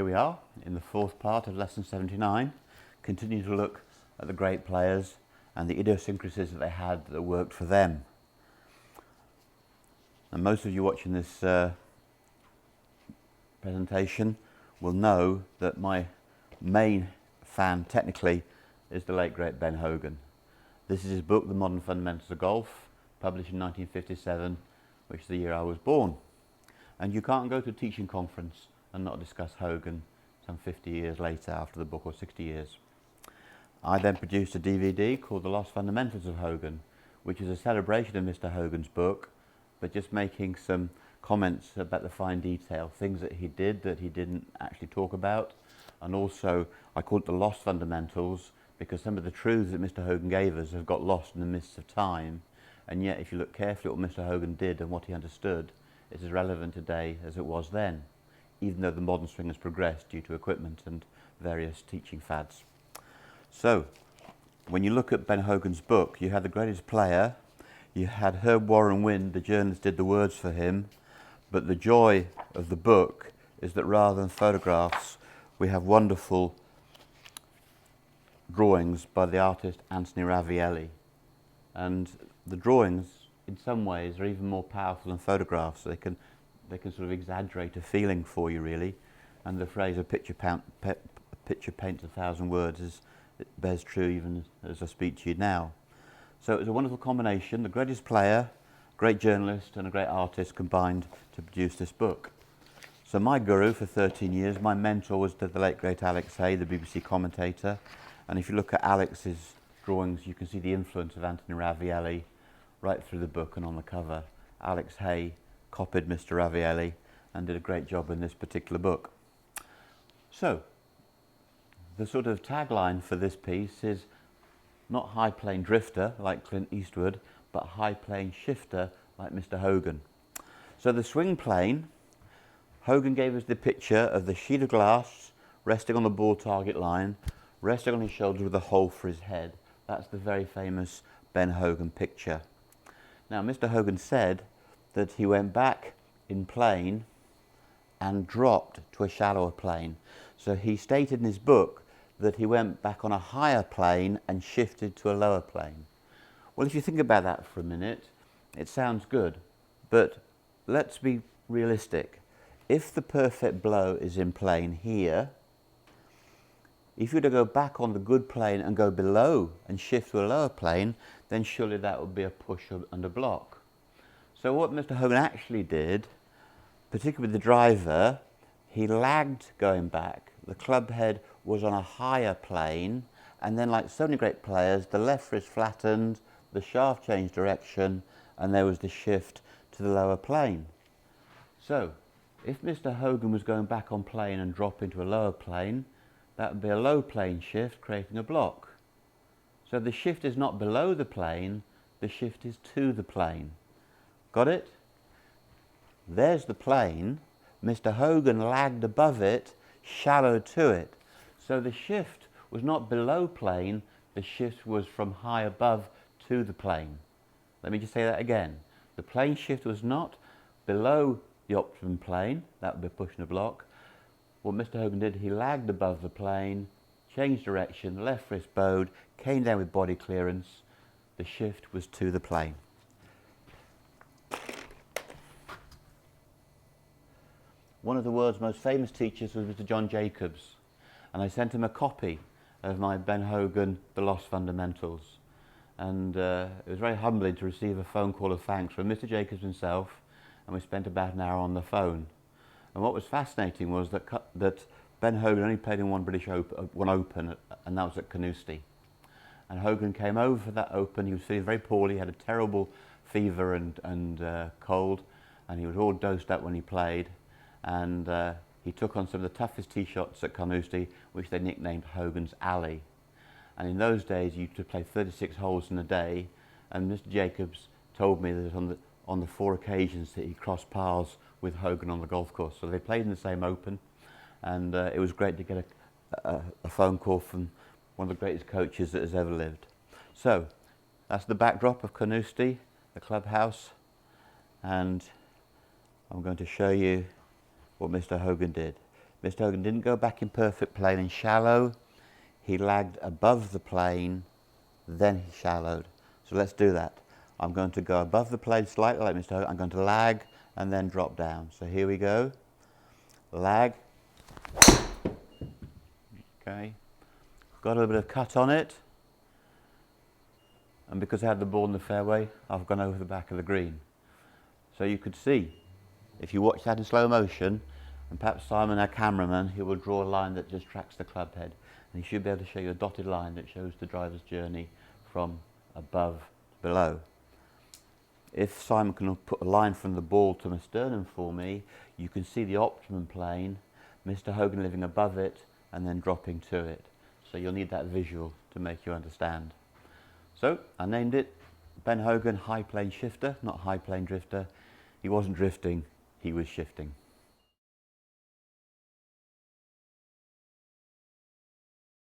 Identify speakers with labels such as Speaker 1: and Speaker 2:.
Speaker 1: we are in the fourth part of lesson 79, continue to look at the great players and the idiosyncrasies that they had that worked for them. And most of you watching this presentation will know that my main fan technically is the late great Ben Hogan. This is his book, The Modern Fundamentals of Golf, published in 1957, which is the year I was born. And you can't go to a teaching conference and not discuss Hogan some 50 years later after the book, or 60 years. I then produced a DVD called The Lost Fundamentals of Hogan, which is a celebration of Mr. Hogan's book, but just making some comments about the fine detail, things that he did that he didn't actually talk about. And also, I call it The Lost Fundamentals because some of the truths that Mr. Hogan gave us have got lost in the mists of time. And yet, if you look carefully at what Mr. Hogan did and what he understood, it's as relevant today as it was then, even though the modern swing has progressed due to equipment and various teaching fads. So, when you look at Ben Hogan's book, you had the greatest player, you had Herb Warren Wind, the journalist did the words for him, but the joy of the book is that rather than photographs, we have wonderful drawings by the artist Anthony Ravielli. And the drawings, in some ways, are even more powerful than photographs. They can sort of exaggerate a feeling for you, really. And the phrase, a picture paints 1,000 words, it bears true even as I speak to you now. So it was a wonderful combination, the greatest player, great journalist and a great artist combined to produce this book. So my guru for 13 years, my mentor was the late great Alex Hay, the BBC commentator. And if you look at Alex's drawings, you can see the influence of Anthony Ravielli right through the book and on the cover. Alex Hay copied Mr. Ravielli and did a great job in this particular book. So, the sort of tagline for this piece is not high plane drifter like Clint Eastwood, but high plane shifter like Mr. Hogan. So the swing plane, Hogan gave us the picture of the sheet of glass resting on the ball target line, resting on his shoulder with a hole for his head. That's the very famous Ben Hogan picture. Now, Mr. Hogan said that he went back in plane and dropped to a shallower plane. So he stated in his book that he went back on a higher plane and shifted to a lower plane. Well, if you think about that for a minute, it sounds good, but let's be realistic. If the perfect blow is in plane here, if you were to go back on the good plane and go below and shift to a lower plane, then surely that would be a push and a block. So what Mr. Hogan actually did, particularly with the driver, he lagged going back. The club head was on a higher plane, and then, like so many great players, the left wrist flattened, the shaft changed direction, and there was the shift to the lower plane. So, if Mr. Hogan was going back on plane and drop into a lower plane, that would be a low plane shift, creating a block. So the shift is not below the plane, the shift is to the plane. Got it? There's the plane. Mr. Hogan lagged above it, shallow to it. So the shift was not below plane, the shift was from high above to the plane. Let me just say that again. The plane shift was not below the optimum plane, that would be a push and a block. What Mr. Hogan did, he lagged above the plane, changed direction, left wrist bowed, came down with body clearance. The shift was to the plane. One of the world's most famous teachers was Mr. John Jacobs, and I sent him a copy of my Ben Hogan, The Lost Fundamentals. And it was very humbling to receive a phone call of thanks from Mr. Jacobs himself, and we spent about an hour on the phone. And what was fascinating was that Ben Hogan only played in one Open, and that was at Carnoustie. And Hogan came over for that Open. He was feeling very poorly. He had a terrible fever and cold, and he was all dosed up when he played. And he took on some of the toughest tee shots at Carnoustie, which they nicknamed Hogan's Alley. And in those days, you could play 36 holes in a day. And Mr. Jacobs told me that on the 4 occasions that he crossed paths with Hogan on the golf course. So they played in the same Open, and it was great to get a phone call from one of the greatest coaches that has ever lived. So that's the backdrop of Carnoustie, the clubhouse, and I'm going to show you what Mr. Hogan did. Mr. Hogan didn't go back in perfect plane and shallow. He lagged above the plane, then he shallowed. So let's do that. I'm going to go above the plane slightly like Mr. Hogan. I'm going to lag and then drop down. So here we go. Lag. Okay. Got a little bit of cut on it. And because I had the ball in the fairway, I've gone over the back of the green. So you could see, if you watch that in slow motion, and perhaps Simon, our cameraman, he will draw a line that just tracks the club head. And he should be able to show you a dotted line that shows the driver's journey from above to below. If Simon can put a line from the ball to my sternum for me, you can see the optimum plane, Mr. Hogan living above it and then dropping to it. So you'll need that visual to make you understand. So I named it Ben Hogan High Plane Shifter, not High Plane Drifter. He wasn't drifting, he was shifting.